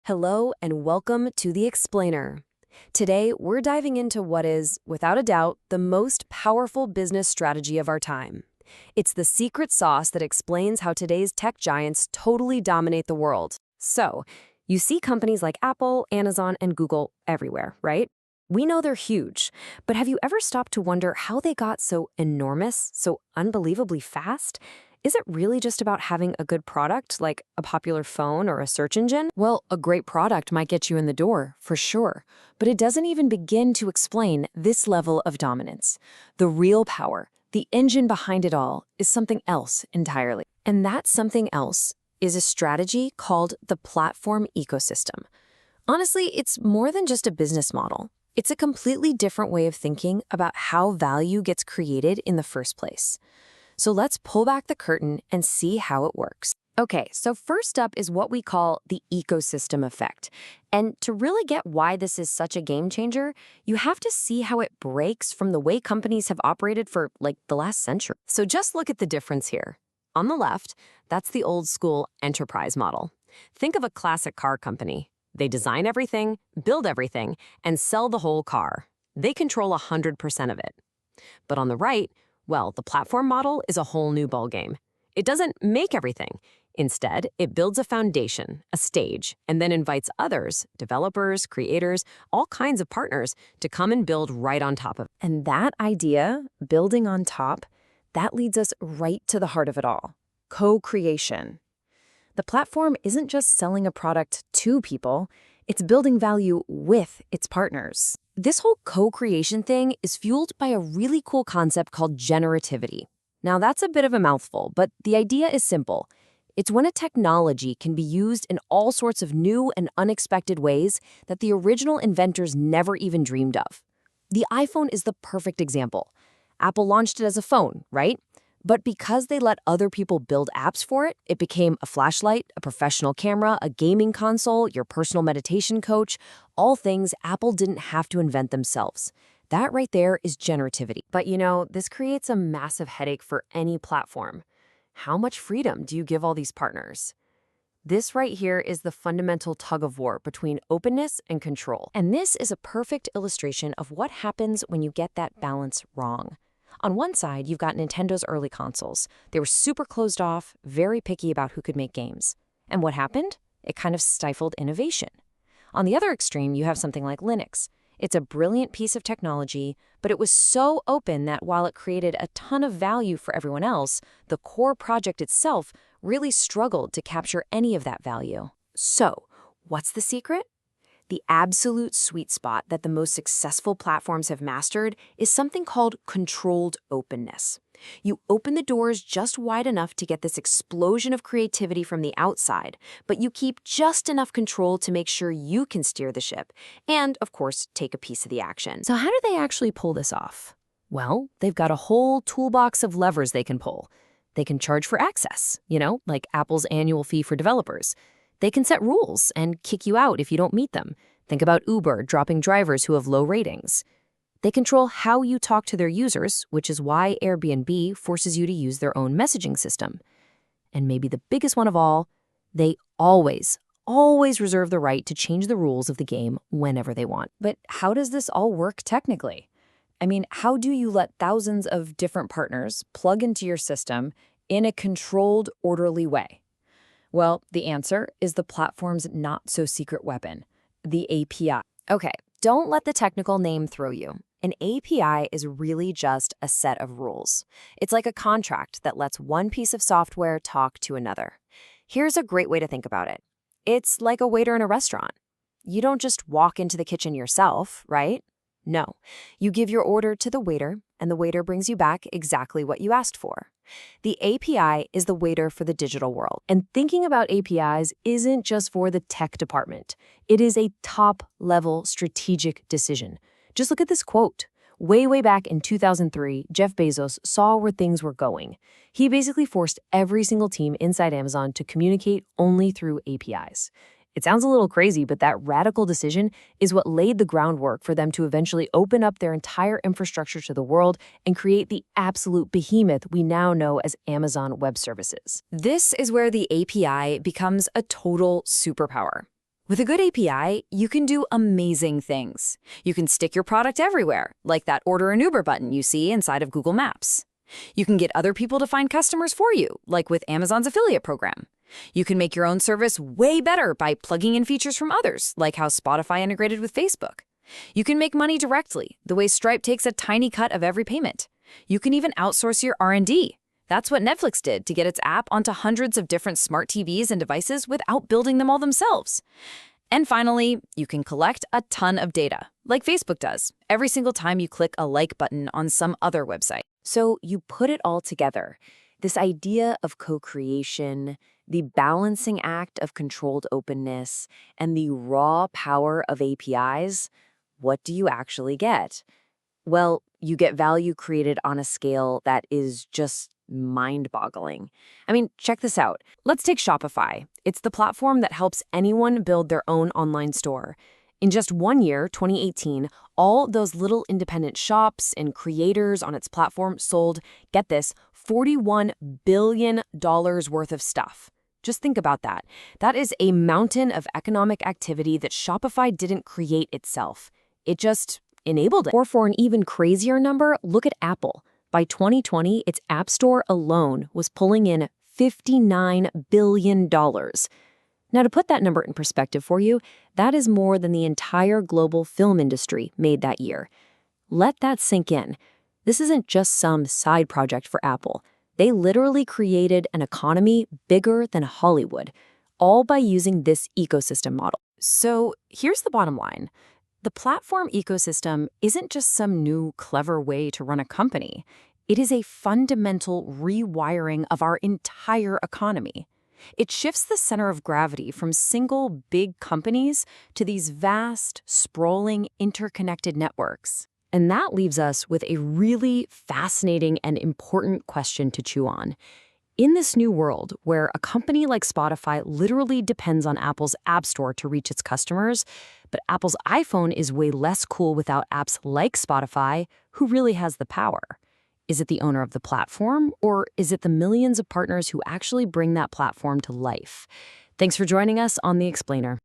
Hello and welcome to The Explainer. Today, we're diving into what is, without a doubt, the most powerful business strategy of our time. It's the secret sauce that explains how today's tech giants totally dominate the world. So, you see companies like Apple, Amazon, and Google everywhere, right? We know they're huge, but have you ever stopped to wonder how they got so enormous, so unbelievably fast? Is it really just about having a good product, like a popular phone or a search engine? Well, a great product might get you in the door, for sure, but it doesn't even begin to explain this level of dominance. The real power, the engine behind it all, is something else entirely. And that something else is a strategy called the platform ecosystem. Honestly, it's more than just a business model. It's a completely different way of thinking about how value gets created in the first place. So let's pull back the curtain and see how it works. Okay, so first up is what we call the ecosystem effect. And to really get why this is such a game changer, you have to see how it breaks from the way companies have operated for, like, the last century. So just look at the difference here. On the left, that's the old school enterprise model. Think of a classic car company. They design everything, build everything, and sell the whole car. They control 100% of it. But on the right, well, the platform model is a whole new ballgame. It doesn't make everything. Instead, it builds a foundation, a stage, and then invites others, developers, creators, all kinds of partners, to come and build right on top of it. And that idea, building on top, that leads us right to the heart of it all: co-creation. The platform isn't just selling a product to people, it's building value with its partners. This whole co-creation thing is fueled by a really cool concept called generativity. Now, that's a bit of a mouthful, but the idea is simple. It's when a technology can be used in all sorts of new and unexpected ways that the original inventors never even dreamed of. The iPhone is the perfect example. Apple launched it as a phone, right? But because they let other people build apps for it, it became a flashlight, a professional camera, a gaming console, your personal meditation coach, all things Apple didn't have to invent themselves. That right there is generativity. But you know, this creates a massive headache for any platform. How much freedom do you give all these partners? This right here is the fundamental tug-of-war between openness and control. And this is a perfect illustration of what happens when you get that balance wrong. On one side, you've got Nintendo's early consoles. They were super closed off, very picky about who could make games. And what happened? It kind of stifled innovation. On the other extreme, you have something like Linux. It's a brilliant piece of technology, but it was so open that while it created a ton of value for everyone else, the core project itself really struggled to capture any of that value. So, what's the secret? The absolute sweet spot that the most successful platforms have mastered is something called controlled openness. You open the doors just wide enough to get this explosion of creativity from the outside, but you keep just enough control to make sure you can steer the ship and, of course, take a piece of the action. So how do they actually pull this off? Well, they've got a whole toolbox of levers they can pull. They can charge for access, like Apple's annual fee for developers. They can set rules and kick you out if you don't meet them. Think about Uber dropping drivers who have low ratings. They control how you talk to their users, which is why Airbnb forces you to use their own messaging system. And maybe the biggest one of all, they always reserve the right to change the rules of the game whenever they want. But how does this all work technically? I mean, how do you let thousands of different partners plug into your system in a controlled, orderly way? Well, the answer is the platform's not-so-secret weapon, the API. Okay, don't let the technical name throw you. An API is really just a set of rules. It's like a contract that lets one piece of software talk to another. Here's a great way to think about it. It's like a waiter in a restaurant. You don't just walk into the kitchen yourself, right? No, you give your order to the waiter, and the waiter brings you back exactly what you asked for. The API is the waiter for the digital world. And thinking about APIs isn't just for the tech department. It is a top-level strategic decision. Just look at this quote. Way back in 2003, Jeff Bezos saw where things were going. He basically forced every single team inside Amazon to communicate only through APIs. It sounds a little crazy, but that radical decision is what laid the groundwork for them to eventually open up their entire infrastructure to the world and create the absolute behemoth we now know as Amazon Web Services. This is where the API becomes a total superpower. With a good API, you can do amazing things. You can stick your product everywhere, like that Order an Uber button you see inside of Google Maps. You can get other people to find customers for you, like with Amazon's affiliate program. You can make your own service way better by plugging in features from others, like how Spotify integrated with Facebook. You can make money directly, the way Stripe takes a tiny cut of every payment. You can even outsource your R&D. That's what Netflix did to get its app onto hundreds of different smart TVs and devices without building them all themselves. And finally, you can collect a ton of data, like Facebook does, every single time you click a like button on some other website. So you put it all together, this idea of co-creation, the balancing act of controlled openness, and the raw power of APIs. What do you actually get? Well, you get value created on a scale that is just mind-boggling. I mean, check this out. Let's take Shopify. It's the platform that helps anyone build their own online store. In just 1 year, 2018, all those little independent shops and creators on its platform sold, get this, $41 billion worth of stuff. Just think about that. That is a mountain of economic activity that Shopify didn't create itself. It just enabled it. Or for an even crazier number, look at Apple. By 2020, its App Store alone was pulling in $59 billion. Now, to put that number in perspective for you, that is more than the entire global film industry made that year. Let that sink in. This isn't just some side project for Apple. They literally created an economy bigger than Hollywood, all by using this ecosystem model. So here's the bottom line. The platform ecosystem isn't just some new, clever way to run a company. It is a fundamental rewiring of our entire economy. It shifts the center of gravity from single big companies to these vast, sprawling, interconnected networks. And that leaves us with a really fascinating and important question to chew on. In this new world, where a company like Spotify literally depends on Apple's App Store to reach its customers, but Apple's iPhone is way less cool without apps like Spotify, who really has the power? Is it the owner of the platform, or is it the millions of partners who actually bring that platform to life? Thanks for joining us on The Explainer.